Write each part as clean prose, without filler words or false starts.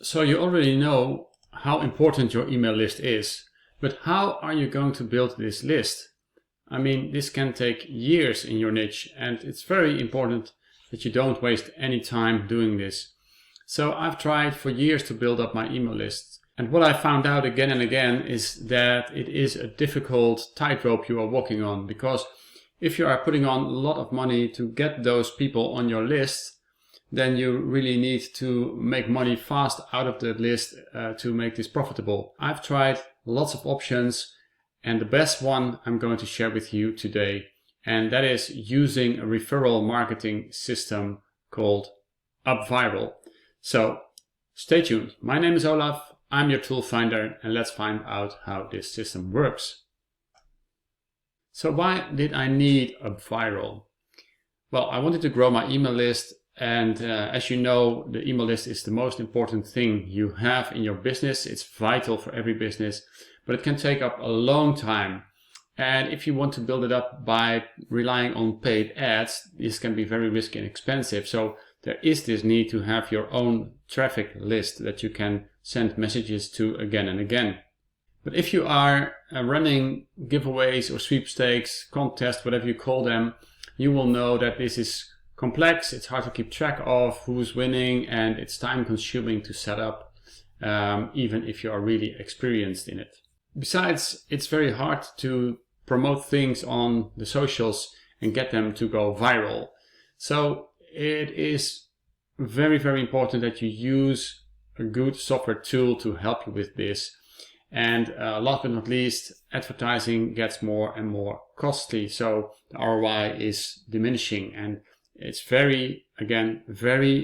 So you already know how important your email list is, but how are you going to build this list? I mean, this can take years in your niche, and it's very important that you don't waste any time doing this. So I've tried for years to build up my email list, and what I found out again and again is that it is a difficult tightrope you are walking on, because if you are putting on a lot of money to get those people on your list, then you really need to make money fast out of the list to make this profitable. I've tried lots of options, and the best one I'm going to share with you today, and that is using a referral marketing system called UpViral. So stay tuned. My name is Olaf, I'm your tool finder, and let's find out how this system works. So why did I need UpViral? Well, I wanted to grow my email list. And as you know, the email list is the most important thing you have in your business. It's vital for every business, but it can take up a long time. And if you want to build it up by relying on paid ads, this can be very risky and expensive. So there is this need to have your own traffic list that you can send messages to again and again. But if you are running giveaways or sweepstakes, contests, whatever you call them, you will know that this is complex, it's hard to keep track of who's winning, and it's time consuming to set up, even if you are really experienced in it. Besides, it's very hard to promote things on the socials and get them to go viral. So it is very, very important that you use a good software tool to help you with this. And last but not least, advertising gets more and more costly, so the ROI is diminishing, and it's very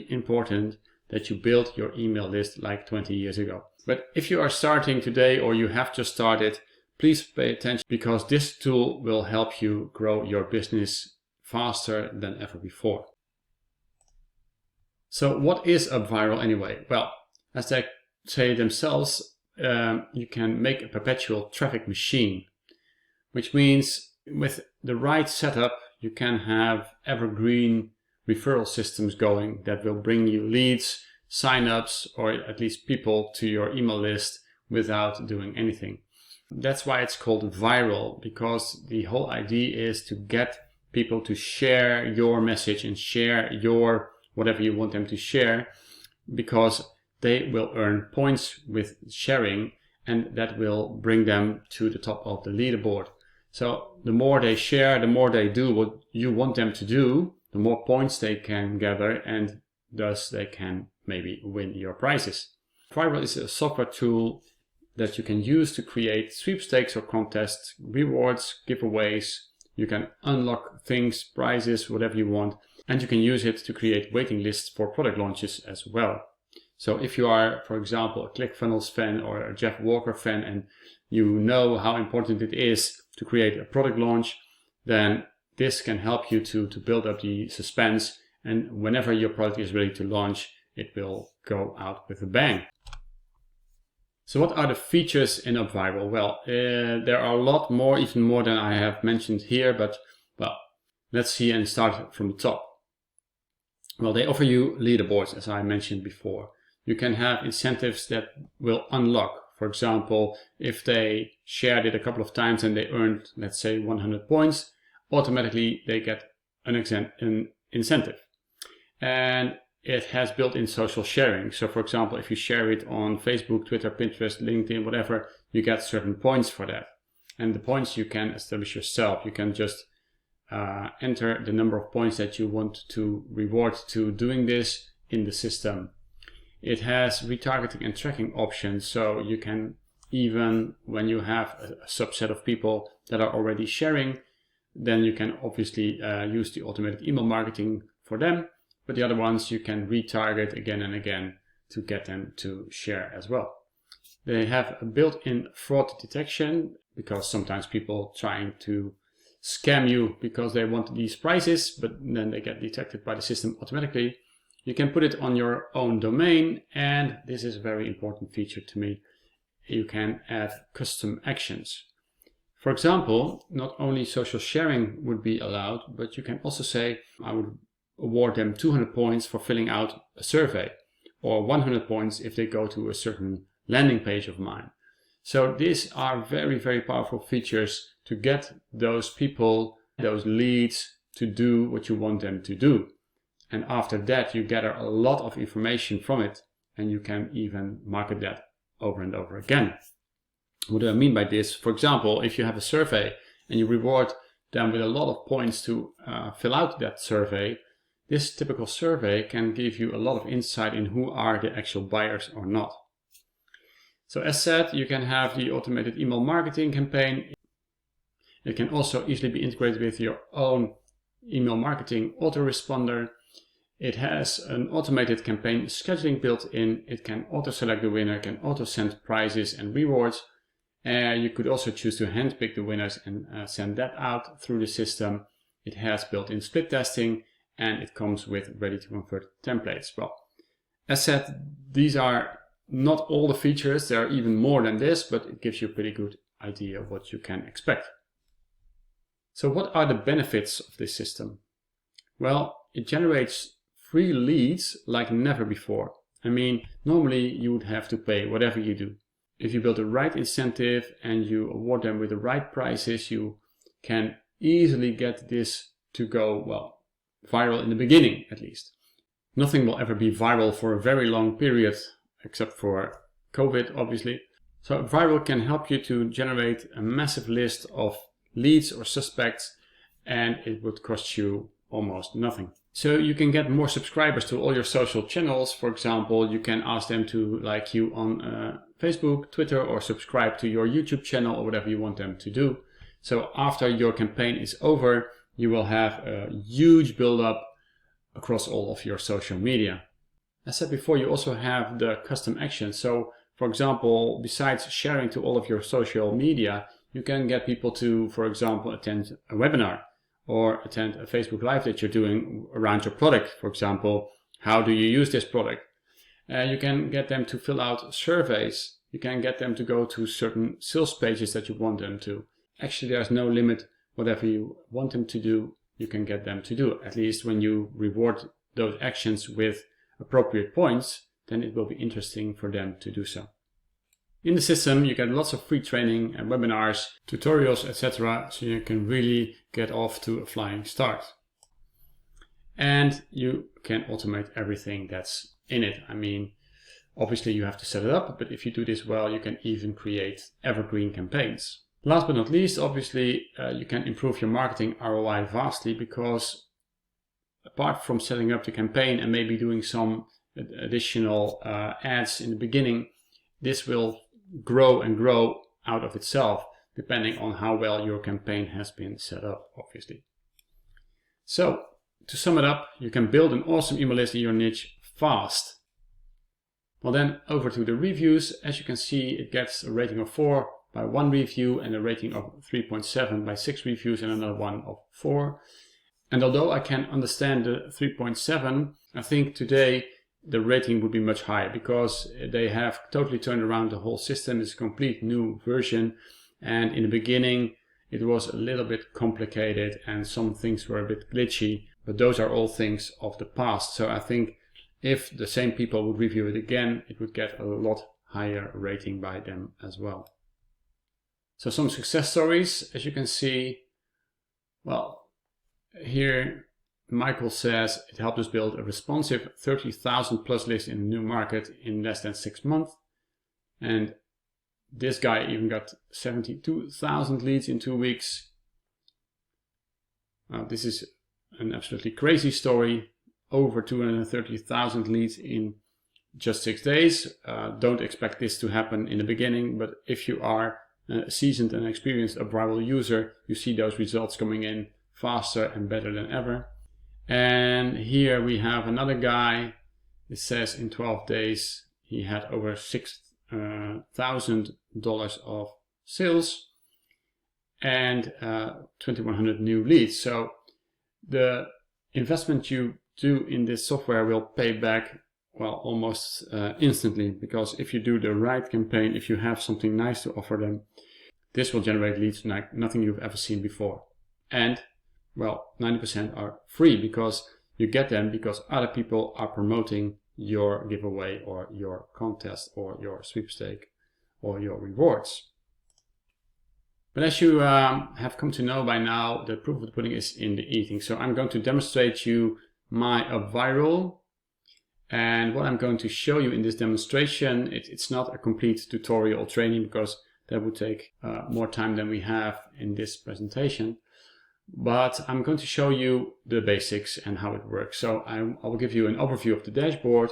important that you build your email list like 20 years ago. But if you are starting today or you have just started, please pay attention, because this tool will help you grow your business faster than ever before. So what is UpViral anyway? Well, as they say themselves, you can make a perpetual traffic machine, which means with the right setup, you can have evergreen referral systems going that will bring you leads, signups, or at least people to your email list without doing anything. That's why it's called viral, because the whole idea is to get people to share your message and share your whatever you want them to share, because they will earn points with sharing, and that will bring them to the top of the leaderboard. So the more they share, the more they do what you want them to do, the more points they can gather, and thus they can maybe win your prizes. UpViral is a software tool that you can use to create sweepstakes or contests, rewards, giveaways. You can unlock things, prizes, whatever you want, and you can use it to create waiting lists for product launches as well. So if you are, for example, a ClickFunnels fan or a Jeff Walker fan, and you know how important it is to create a product launch, then this can help you to build up the suspense, and whenever your product is ready to launch, it will go out with a bang. So what are the features in UpViral? Well, there are a lot more, even more than I have mentioned here, but well, let's see and start from the top. Well, they offer you leaderboards, as I mentioned before. You can have incentives that will unlock. For example, if they shared it a couple of times and they earned, let's say, 100 points, automatically they get an incentive. And it has built-in social sharing. So for example, if you share it on Facebook, Twitter, Pinterest, LinkedIn, whatever, you get certain points for that. And the points you can establish yourself. You can just enter the number of points that you want to reward to doing this in the system. It has retargeting and tracking options, so you can, even when you have a subset of people that are already sharing, then you can obviously use the automated email marketing for them, but the other ones you can retarget again and again to get them to share as well. They have a built-in fraud detection, because sometimes people trying to scam you because they want these prices, but then they get detected by the system automatically. You can put it on your own domain, and this is a very important feature to me. You can add custom actions. For example, not only social sharing would be allowed, but you can also say, I would award them 200 points for filling out a survey, or 100 points if they go to a certain landing page of mine. So these are very, very powerful features to get those people, those leads, to do what you want them to do. And after that, you gather a lot of information from it, and you can even market that over and over again. What do I mean by this? For example, if you have a survey and you reward them with a lot of points to fill out that survey, this typical survey can give you a lot of insight in who are the actual buyers or not. So as said, you can have the automated email marketing campaign. It can also easily be integrated with your own email marketing autoresponder. It has an automated campaign scheduling built in. It can auto-select the winner, can auto-send prizes and rewards. You could also choose to handpick the winners and send that out through the system. It has built-in split testing, and it comes with ready-to-convert templates. Well, as said, these are not all the features. There are even more than this, but it gives you a pretty good idea of what you can expect. So what are the benefits of this system? Well, it generates free leads like never before. I mean, normally you would have to pay whatever you do. If you build the right incentive and you award them with the right prices, you can easily get this to go, well, viral in the beginning at least. Nothing will ever be viral for a very long period, except for COVID, obviously. So viral can help you to generate a massive list of leads or suspects, and it would cost you almost nothing. So you can get more subscribers to all your social channels. For example, you can ask them to like you on Facebook, Twitter, or subscribe to your YouTube channel, or whatever you want them to do. So after your campaign is over, you will have a huge build-up across all of your social media. As said before, you also have the custom actions. So for example, besides sharing to all of your social media, you can get people to, for example, attend a webinar or attend a Facebook Live that you're doing around your product. For example, how do you use this product? You can get them to fill out surveys. You can get them to go to certain sales pages that you want them to. Actually, there's no limit. Whatever you want them to do, you can get them to do. At least when you reward those actions with appropriate points, then it will be interesting for them to do so. In the system, you get lots of free training and webinars, tutorials, etc. So you can really get off to a flying start. And you can automate everything that's in it. I mean, obviously you have to set it up, but if you do this well, you can even create evergreen campaigns. Last but not least, obviously, you can improve your marketing ROI vastly, because apart from setting up the campaign and maybe doing some additional ads in the beginning, this will grow and grow out of itself, depending on how well your campaign has been set up, obviously. So, to sum it up, you can build an awesome email list in your niche fast. Well then, over to the reviews. As you can see, it gets a rating of 4 by 1 review and a rating of 3.7 by 6 reviews and another one of 4. And although I can understand the 3.7, I think today the rating would be much higher, because they have totally turned around the whole system. It's a complete new version, and in the beginning it was a little bit complicated and some things were a bit glitchy, but those are all things of the past. So I think if the same people would review it again, it would get a lot higher rating by them as well. So some success stories, as you can see. Well, here Michael says it helped us build a responsive 30,000 plus list in a new market in less than 6 months. And this guy even got 72,000 leads in 2 weeks. This is an absolutely crazy story. Over 230,000 leads in just 6 days. Don't expect this to happen in the beginning, but if you are a seasoned and experienced UpViral user, you see those results coming in faster and better than ever. And here we have another guy. It says in 12 days he had over $6,000 of sales and 2,100 new leads. So the investment you do in this software will pay back, well, almost instantly, because if you do the right campaign, if you have something nice to offer them, this will generate leads like nothing you've ever seen before. And well, 90% are free, because you get them because other people are promoting your giveaway or your contest or your sweepstake or your rewards. But as you have come to know by now, the proof of the pudding is in the eating. So I'm going to demonstrate you my UpViral. And what I'm going to show you in this demonstration, it's not a complete tutorial or training, because that would take more time than we have in this presentation. But I'm going to show you the basics and how it works. So I will give you an overview of the dashboard,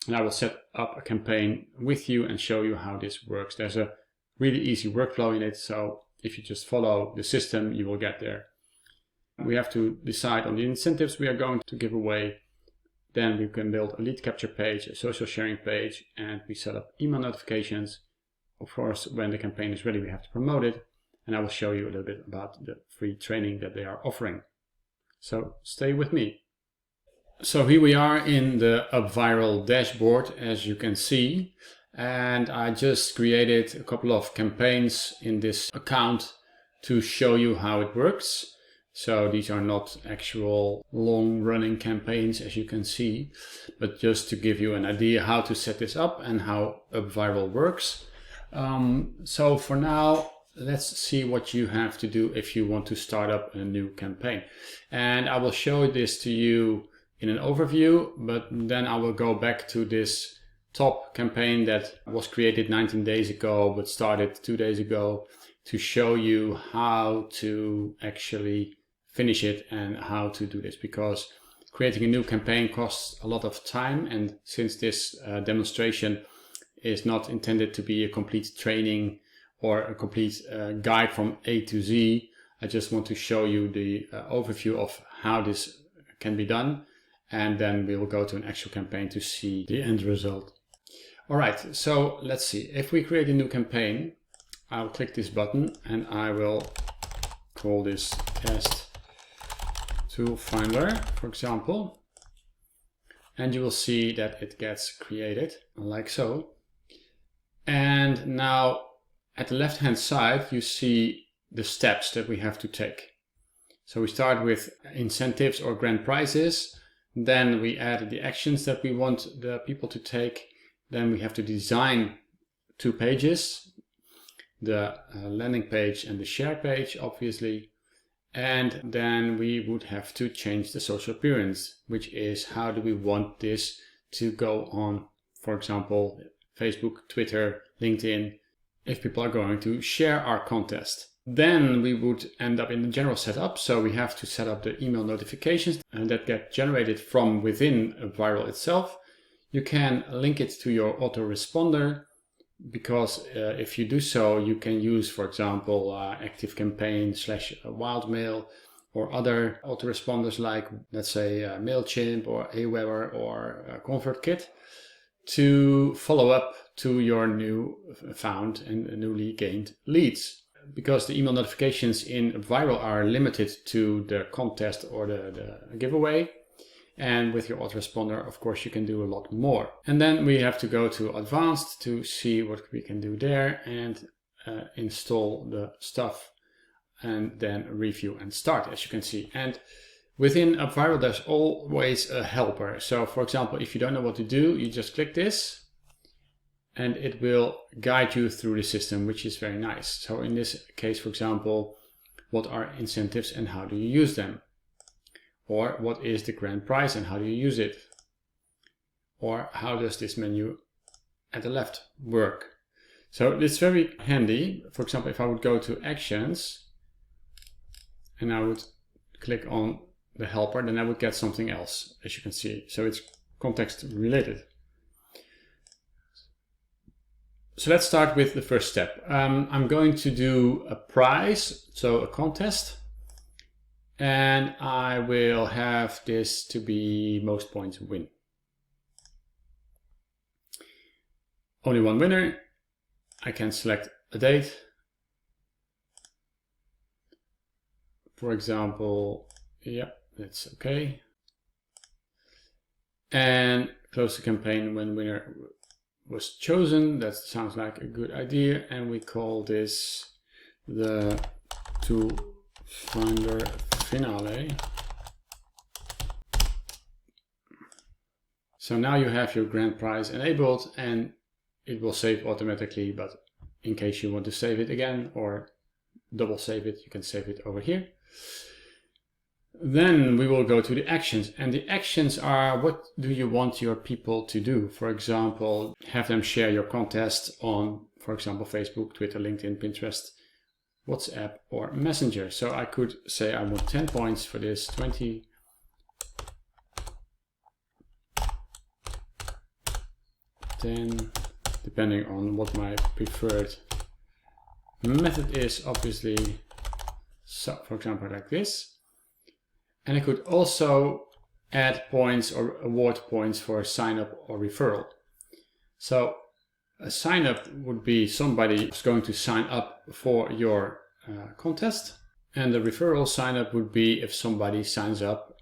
and I will set up a campaign with you and show you how this works. There's a really easy workflow in it, so if you just follow the system, you will get there. We have to decide on the incentives we are going to give away. Then we can build a lead capture page, a social sharing page, and we set up email notifications. Of course, when the campaign is ready, we have to promote it. And I will show you a little bit about the free training that they are offering. So stay with me. So here we are in the UpViral dashboard, as you can see. And I just created a couple of campaigns in this account to show you how it works. So these are not actual long-running campaigns, as you can see, but just to give you an idea how to set this up and how UpViral works. So for now, let's see what you have to do if you want to start up a new campaign. And I will show this to you in an overview, but then I will go back to this top campaign that was created 19 days ago, but started 2 days ago, to show you how to actually finish it and how to do this, because creating a new campaign costs a lot of time. And since this demonstration is not intended to be a complete training or a complete guide from A to Z, I just want to show you the overview of how this can be done, and then we will go to an actual campaign to see the end result. All right, so let's see. If we create a new campaign, I'll click this button and I will call this test tool finder, for example, and you will see that it gets created like so. And now at the left hand side you see the steps that we have to take. So we start with incentives or grand prizes, then we add the actions that we want the people to take, then we have to design 2 pages, the landing page and the share page, obviously. And then we would have to change the social appearance, which is how do we want this to go on, for example, Facebook, Twitter, LinkedIn, if people are going to share our contest. Then we would end up in the general setup. So we have to set up the email notifications and that get generated from within UpViral itself. You can link it to your autoresponder, because if you do so, you can use, for example, ActiveCampaign / WildMail or other autoresponders like, let's say, MailChimp or Aweber or ConvertKit to follow up to your new found and newly gained leads. Because the email notifications in UpViral are limited to the contest or the giveaway. And with your autoresponder, of course, you can do a lot more. And then we have to go to advanced to see what we can do there and install the stuff and then review and start, as you can see. And within UpViral, there's always a helper. So for example, if you don't know what to do, you just click this and it will guide you through the system, which is very nice. So in this case, for example, what are incentives and how do you use them? Or what is the grand prize and how do you use it? Or how does this menu at the left work? So it's very handy. For example, if I would go to actions and I would click on the helper, then I would get something else, as you can see. So it's context related. So let's start with the first step. I'm going to do a prize, so a contest. And I will have this to be most points win. Only one winner. I can select a date. For example, yeah, that's okay. And close the campaign when winner was chosen. That sounds like a good idea. And we call this the tool finder finale. So now you have your grand prize enabled, and it will save automatically, but in case you want to save it again or double save it, you can save it over here. Then we will go to the actions, and the actions are what do you want your people to do. For example, have them share your contest on, for example, Facebook, Twitter, LinkedIn, Pinterest, WhatsApp or Messenger. So I could say I want 10 points for this, 20, 10, depending on what my preferred method is, obviously. So for example, like this. And I could also add points or award points for a sign up or referral. So a sign up would be somebody who's going to sign up for your contest. And the referral sign up would be if somebody signs up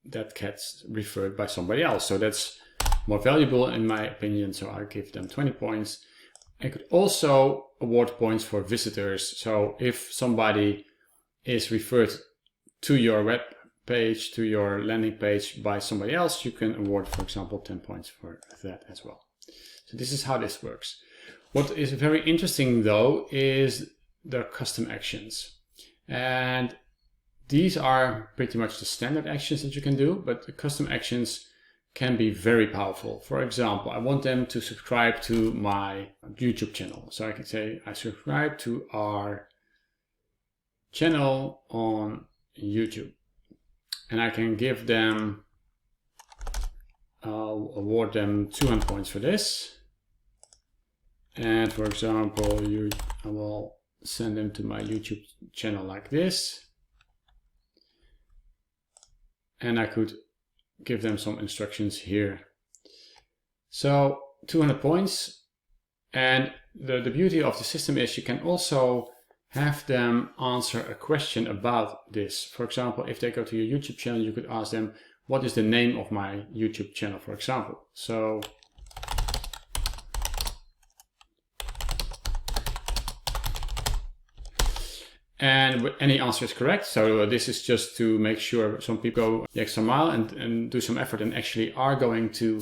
that gets referred by somebody else. So that's more valuable in my opinion. So I give them 20 points. I could also award points for visitors. So if somebody is referred to your web page, to your landing page by somebody else, you can award, for example, 10 points for that as well. So this is how this works. What is very interesting though is the custom actions. And these are pretty much the standard actions that you can do, but the custom actions can be very powerful. For example, I want them to subscribe to my YouTube channel. So I can say I subscribe to our channel on YouTube. And I can give them, I'll award them 200 points for this. And for example, I will send them to my YouTube channel like this. And I could give them some instructions here. So 200 points. And the beauty of the system is you can also have them answer a question about this. For example, if they go to your YouTube channel, you could ask them, what is the name of my YouTube channel, for example. So and any answer is correct. So this is just to make sure some people go the extra mile and do some effort and actually are going to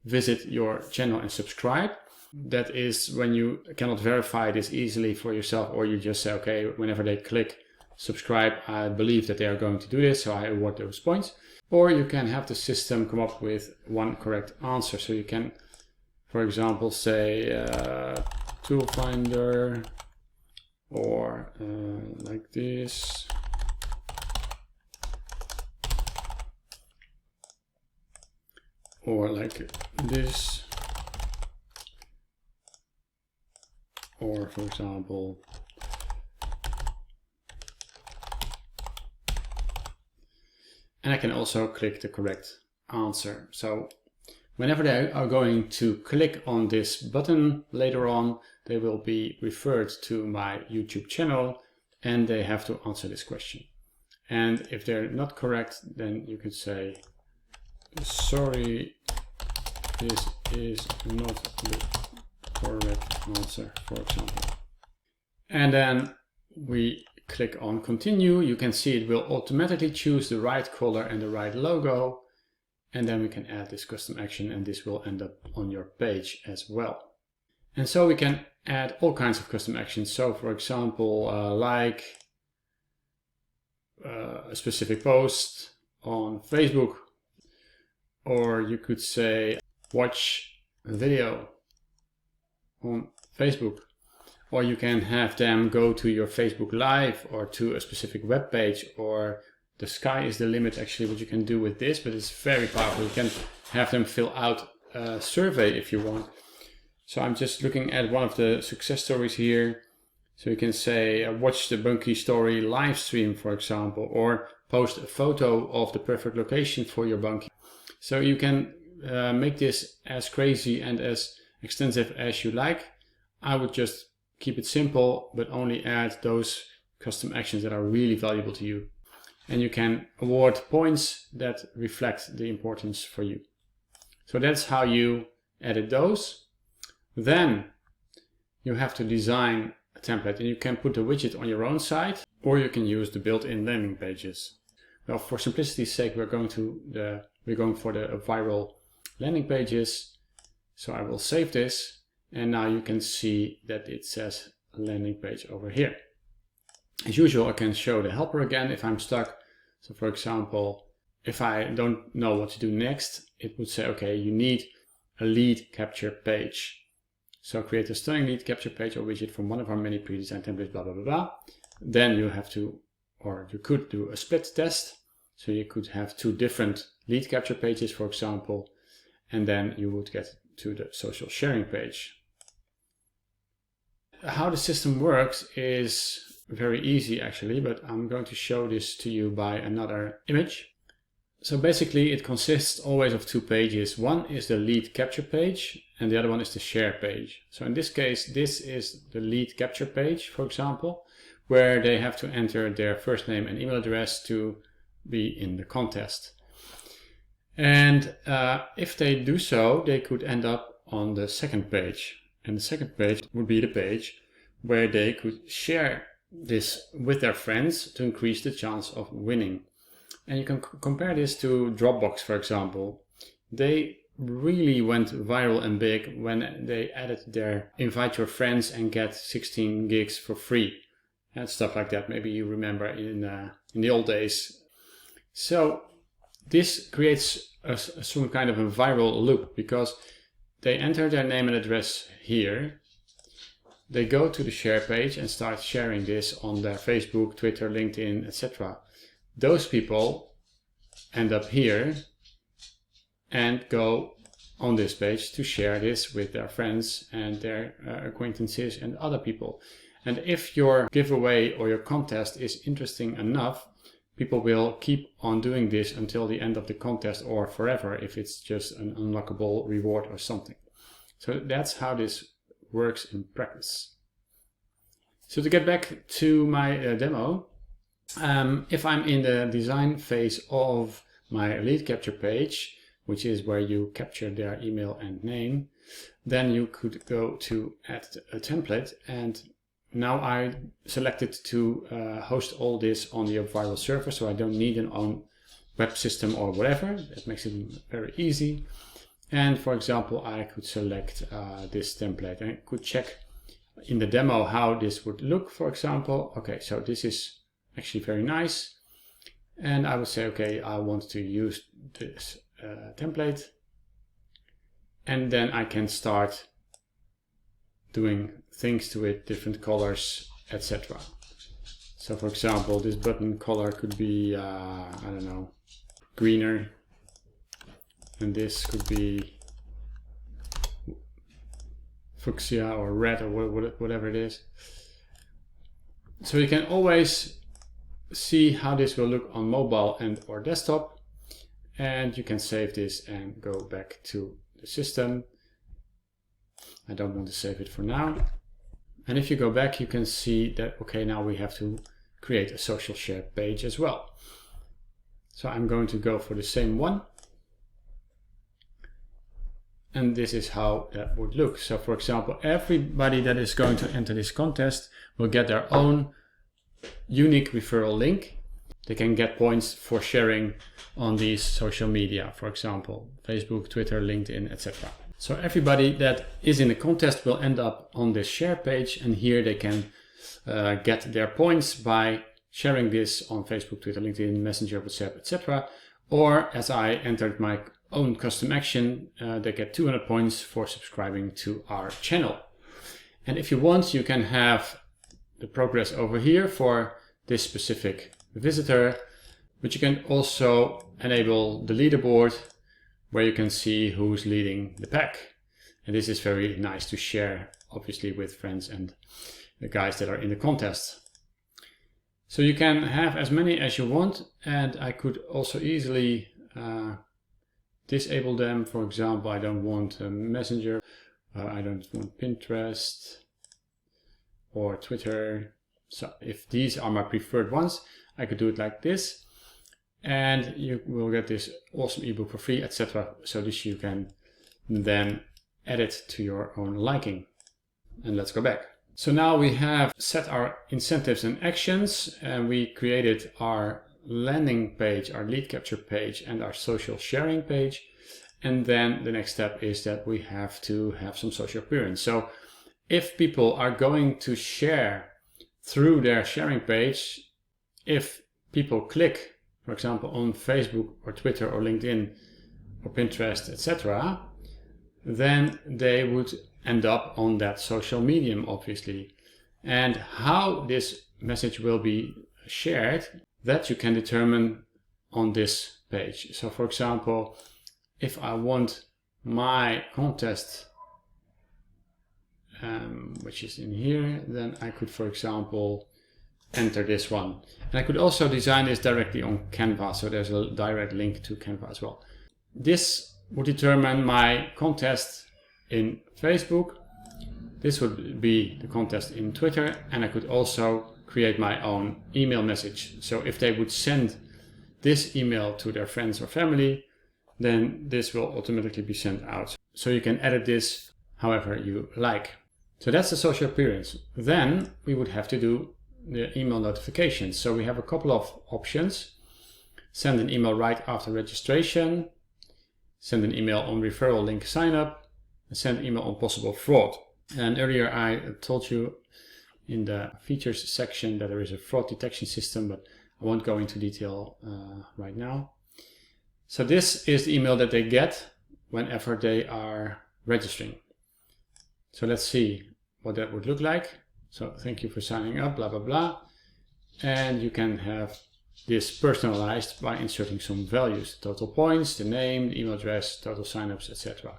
visit your channel and subscribe. That is when you cannot verify this easily for yourself, or you just say, okay, whenever they click subscribe, I believe that they are going to do this, so I award those points. Or you can have the system come up with one correct answer. So you can, for example, say tool finder, or like this. Or like this. Or for example, and I can also click the correct answer. So whenever they are going to click on this button later on, they will be referred to my YouTube channel and they have to answer this question. And if they're not correct, then you could say, sorry, this is not the correct answer, for example. And then we click on continue. You can see it will automatically choose the right color and the right logo. And then we can add this custom action and this will end up on your page as well. And so we can add all kinds of custom actions. So for example, like a specific post on Facebook, or you could say watch a video on Facebook, or you can have them go to your Facebook Live or to a specific web page, or the sky is the limit actually what you can do with this, but it's very powerful. You can have them fill out a survey if you want. So I'm just looking at one of the success stories here. So you can say watch the 𝗫𝗫𝗃 story live stream, for example, or post a photo of the perfect location for your 𝗫𝗃. So you can make this as crazy and as extensive as you like. I would just keep it simple, but only add those custom actions that are really valuable to you. And you can award points that reflect the importance for you. So that's how you edit those. Then you have to design a template, and you can put the widget on your own site, or you can use the built-in landing pages. Well, for simplicity's sake, we're going for the UpViral landing pages. So I will save this, and now you can see that it says landing page over here. As usual, I can show the helper again if I'm stuck. So for example, if I don't know what to do next, it would say, okay, you need a lead capture page. So create a stunning lead capture page or widget from one of our many pre-designed templates, blah, blah, blah, blah. Then you have to, or you could do a split test. So you could have 2 different lead capture pages, for example, and then you would get to the social sharing page. How the system works is very easy actually, but I'm going to show this to you by another image. So basically it consists always of 2 pages. One is the lead capture page and the other one is the share page. So in this case, this is the lead capture page, for example, where they have to enter their first name and email address to be in the contest. And if they do so, they could end up on the second page. And the second page would be the page where they could share this with their friends to increase the chance of winning. And you can compare this to Dropbox, for example. They really went viral and big when they added their invite your friends and get 16 gigs for free and stuff like that. Maybe you remember in the old days. So this creates some kind of a viral loop because they enter their name and address here. They go to the share page and start sharing this on their Facebook, Twitter, LinkedIn, etc. Those people end up here and go on this page to share this with their friends and their acquaintances and other people. And if your giveaway or your contest is interesting enough, people will keep on doing this until the end of the contest or forever if it's just an unlockable reward or something. So that's how this works in practice. So to get back to my demo, if I'm in the design phase of my lead capture page, which is where you capture their email and name, then you could go to add a template, and now I selected to host all this on the UpViral server, so I don't need an own web system or whatever. That makes it very easy. And for example, I could select this template and I could check in the demo how this would look, for example. Okay, so this is actually very nice. And I would say, okay, I want to use this template. And then I can start doing things to it, different colors, etc. So for example, this button color could be, I don't know, greener. And this could be fuchsia or red or whatever it is. So you can always see how this will look on mobile and or desktop. And you can save this and go back to the system. I don't want to save it for now. And if you go back, you can see that, okay, now we have to create a social share page as well. So I'm going to go for the same one. And this is how that would look. So for example, everybody that is going to enter this contest will get their own unique referral link. They can get points for sharing on these social media, for example, Facebook, Twitter, LinkedIn, etc. So everybody that is in the contest will end up on this share page, and here they can get their points by sharing this on Facebook, Twitter, LinkedIn, Messenger, WhatsApp, etc. Or as I entered my own custom action, they get 200 points for subscribing to our channel. And if you want, you can have the progress over here for this specific visitor, but you can also enable the leaderboard where you can see who's leading the pack. And this is very nice to share, obviously, with friends and the guys that are in the contest. So you can have as many as you want, and I could also easily disable them. For example, I don't want Messenger, I don't want Pinterest or Twitter. So if these are my preferred ones, I could do it like this, and you will get this awesome ebook for free, etc. So this you can then edit to your own liking. And let's go back. So now we have set our incentives and actions, and we created our landing page, our lead capture page, and our social sharing page. And then the next step is that we have to have some social appearance. So if people are going to share through their sharing page, if people click, for example, on Facebook or Twitter or LinkedIn or Pinterest, etc., then they would end up on that social medium, obviously. And how this message will be shared, that you can determine on this page. So for example, if I want my contest, which is in here, then I could, for example, enter this one. And I could also design this directly on Canva, so there's a direct link to Canva as well. This would determine my contest in Facebook. This would be the contest in Twitter, and I could also create my own email message. So if they would send this email to their friends or family, then this will automatically be sent out. So you can edit this however you like. So that's the social appearance. Then we would have to do the email notifications. So we have a couple of options. Send an email right after registration, send an email on referral link sign up, and send an email on possible fraud. And earlier I told you in the features section that there is a fraud detection system, but I won't go into detail right now. So this is the email that they get whenever they are registering. So let's see what that would look like. So thank you for signing up, blah, blah, blah. And you can have this personalized by inserting some values, total points, the name, the email address, total signups, etc.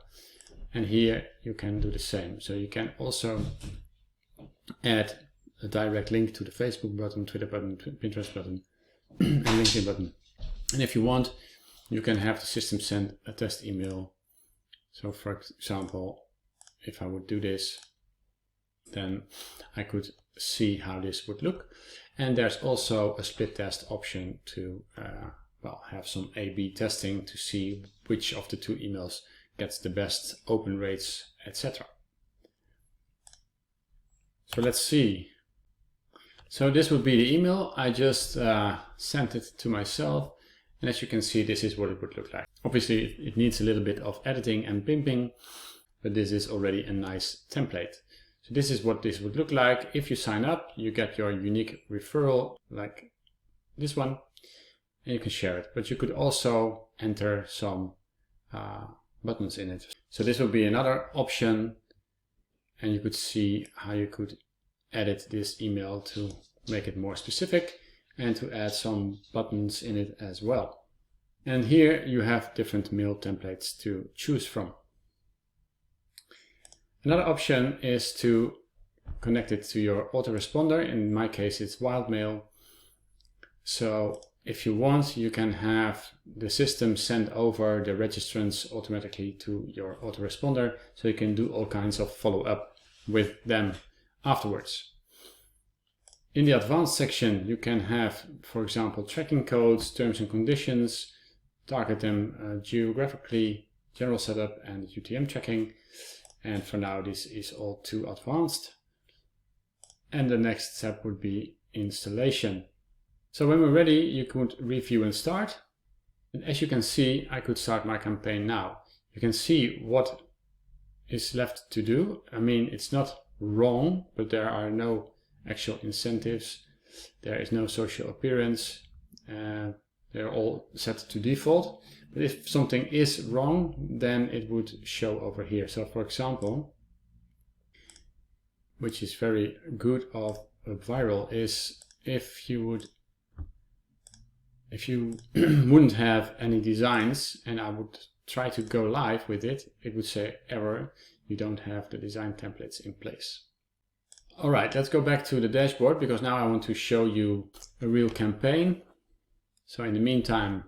And here you can do the same. So you can also add a direct link to the Facebook button, Twitter button, Pinterest button, and LinkedIn button. And if you want, you can have the system send a test email. So for example, if I would do this, then I could see how this would look. And there's also a split test option to well, have some A/B testing to see which of the two emails gets the best open rates, etc. So let's see. So this would be the email. I just sent it to myself. And as you can see, this is what it would look like. Obviously, it needs a little bit of editing and pimping, but this is already a nice template. So this is what this would look like. If you sign up, you get your unique referral like this one, and you can share it. But you could also enter some buttons in it. So this would be another option, and you could see how you could edit this email to make it more specific and to add some buttons in it as well. And here you have different mail templates to choose from. Another option is to connect it to your autoresponder. In my case, it's Wildmail. So if you want, you can have the system send over the registrants automatically to your autoresponder, so you can do all kinds of follow-up with them afterwards. In the advanced section, you can have, for example, tracking codes, terms and conditions, target them geographically, general setup, and UTM tracking. And for now, this is all too advanced. And the next step would be installation. So when we're ready, you could review and start. And as you can see, I could start my campaign now. You can see what is left to do. I mean, it's not wrong, but there are no actual incentives. There is no social appearance. They're all set to default. But if something is wrong, then it would show over here. So for example, which is very good of UpViral, is if you wouldn't have any designs and I would try to go live with it, it would say error, you don't have the design templates in place. All right, let's go back to the dashboard, because now I want to show you a real campaign. So in the meantime,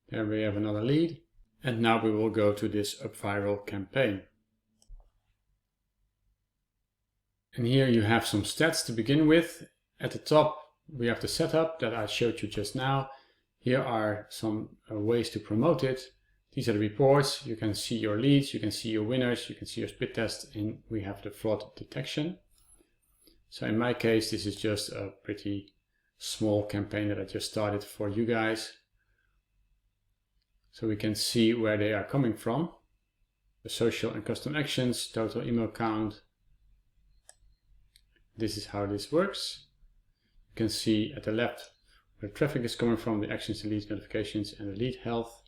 there we have another lead. And now we will go to this UpViral campaign. And here you have some stats to begin with. At the top, we have the setup that I showed you just now. Here are some ways to promote it. These are the reports. You can see your leads, you can see your winners, you can see your split test, and we have the fraud detection. So in my case, this is just a pretty small campaign that I just started for you guys. So we can see where they are coming from. The social and custom actions, total email count. This is how this works. You can see at the left where traffic is coming from, the actions, the leads, notifications, and the lead health.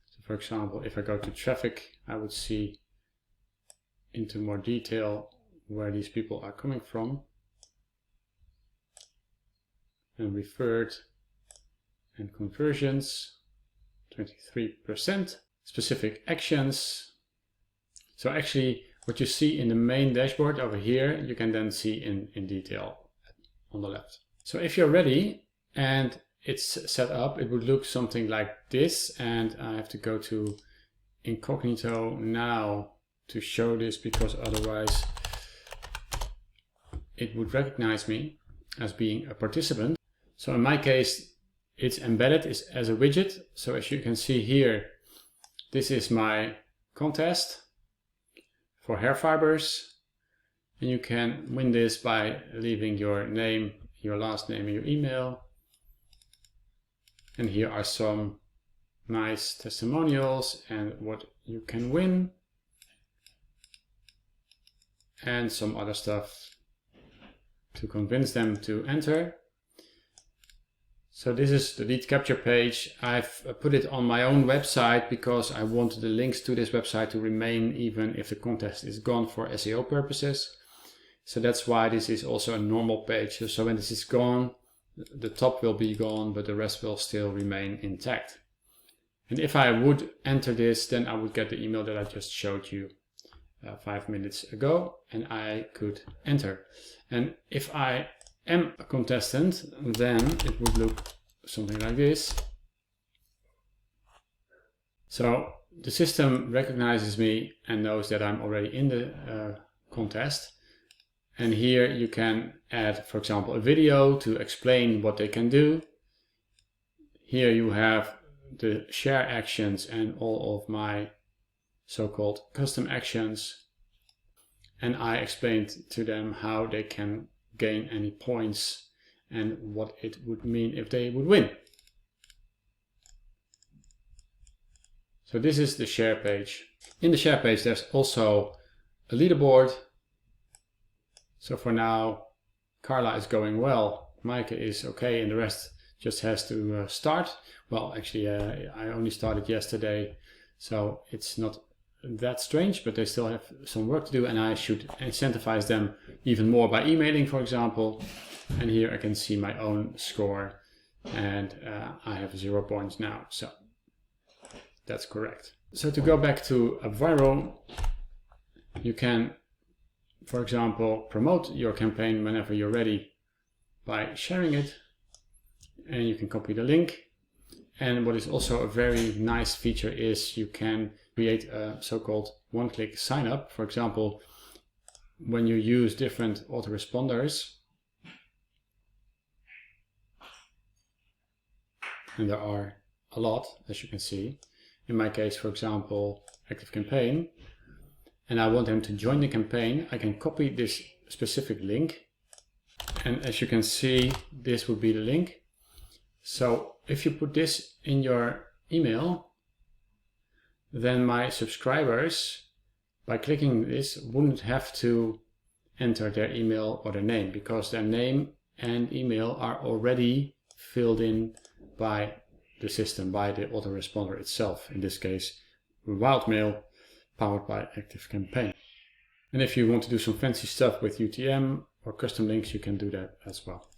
So for example, if I go to traffic, I would see into more detail where these people are coming from. And referred and conversions, 23%. Specific actions. So actually what you see in the main dashboard over here, you can then see in detail on the left. So if you're ready and it's set up, it would look something like this. And I have to go to incognito now to show this, because otherwise it would recognize me as being a participant. So in my case, it's embedded as a widget. So as you can see here, this is my contest for hair fibers. And you can win this by leaving your name, your last name, and your email. And here are some nice testimonials and what you can win. And some other stuff to convince them to enter. So this is the lead capture page. I've put it on my own website because I want the links to this website to remain even if the contest is gone for SEO purposes. So that's why this is also a normal page. So when this is gone, the top will be gone, but the rest will still remain intact. And if I would enter this, then I would get the email that I just showed you 5 minutes ago, and I could enter. And if I am a contestant, then it would look something like this. So the system recognizes me and knows that I'm already in the contest. And here you can add, for example, a video to explain what they can do. Here you have the share actions and all of my so-called custom actions. And I explained to them how they can gain any points and what it would mean if they would win. So this is the share page. In the share page there's also a leaderboard. So for now Carla is going well, Maaike is okay, and the rest just has to start. Well, actually I only started yesterday, so it's not that strange, but they still have some work to do, and I should incentivize them even more by emailing, for example. And here I can see my own score, and I have 0 points now, so that's correct. So to go back to UpViral, you can, for example, promote your campaign whenever you're ready by sharing it, and you can copy the link. And what is also a very nice feature is you can create a so-called one-click sign-up. For example, when you use different autoresponders, and there are a lot, as you can see. In my case, for example, ActiveCampaign, and I want them to join the campaign, I can copy this specific link. And as you can see, this would be the link. So if you put this in your email, then my subscribers, by clicking this, wouldn't have to enter their email or their name, because their name and email are already filled in by the system, by the autoresponder itself. In this case, Wildmail, powered by ActiveCampaign. And if you want to do some fancy stuff with UTM or custom links, you can do that as well.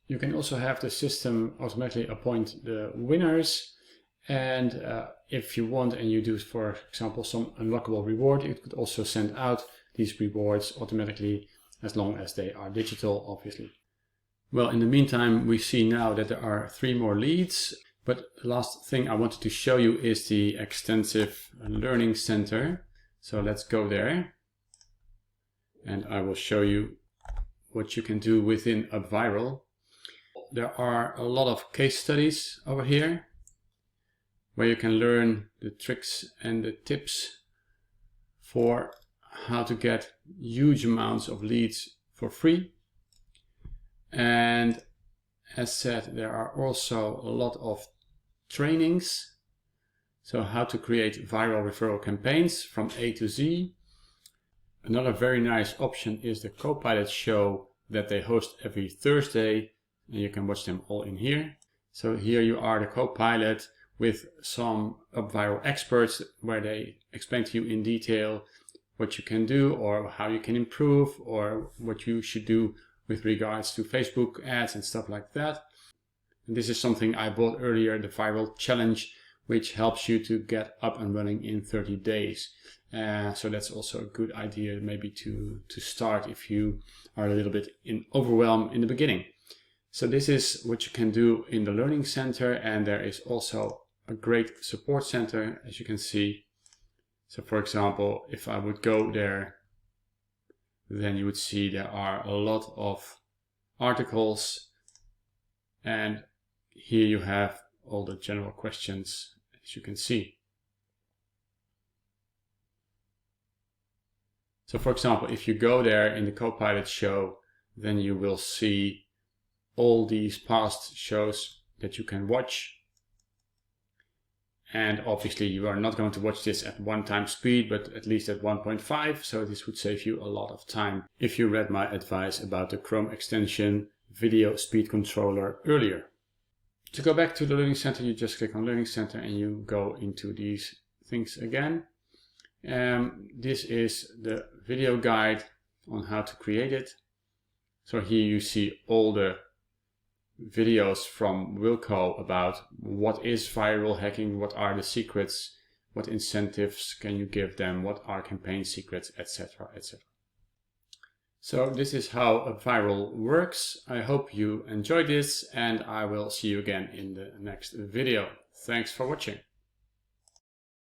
You can also have the system automatically appoint the winners, and if you want and you do, for example, some unlockable reward, it could also send out these rewards automatically, as long as they are digital, obviously. Well, in the meantime, we see now that there are 3 more leads, but the last thing I wanted to show you is the extensive learning center. So let's go there, and I will show you what you can do within UpViral. There are a lot of case studies over here where you can learn the tricks and the tips for how to get huge amounts of leads for free. And as said, there are also a lot of trainings So how to create viral referral campaigns from A to Z. Another very nice option is the 𝗂𝗵𝗿𝗄 show that they host every Thursday, and you can watch them all in here. So here you are, the 𝗂𝗵𝗿𝗄, with some UpViral experts where they explain to you in detail what you can do or how you can improve or what you should do with regards to Facebook ads and stuff like that. And this is something I bought earlier, the Viral Challenge, which helps you to get up and running in 30 days. So that's also a good idea maybe to start if you are a little bit overwhelmed in the beginning. So this is what you can do in the Learning Center, and there is also a great support center, as you can see. So for example, if I would go there, then you would see there are a lot of articles, and here you have all the general questions, as you can see. So for example, if you go there in the 𝗂𝗵𝗿𝗄 show, then you will see all these past shows that you can watch. And obviously you are not going to watch this at 1x speed, but at least at 1.5. So this would save you a lot of time if you read my advice about the Chrome extension Video Speed Controller earlier. To go back to the Learning Center, you just click on Learning Center and you go into these things again. This is the video guide on how to create it. So here you see all the videos from Wilco about what is viral hacking, what are the secrets, what incentives can you give them, what are campaign secrets, etc., etc. So this is how UpViral works. I hope you enjoyed this, and I will see you again in the next video. Thanks for watching.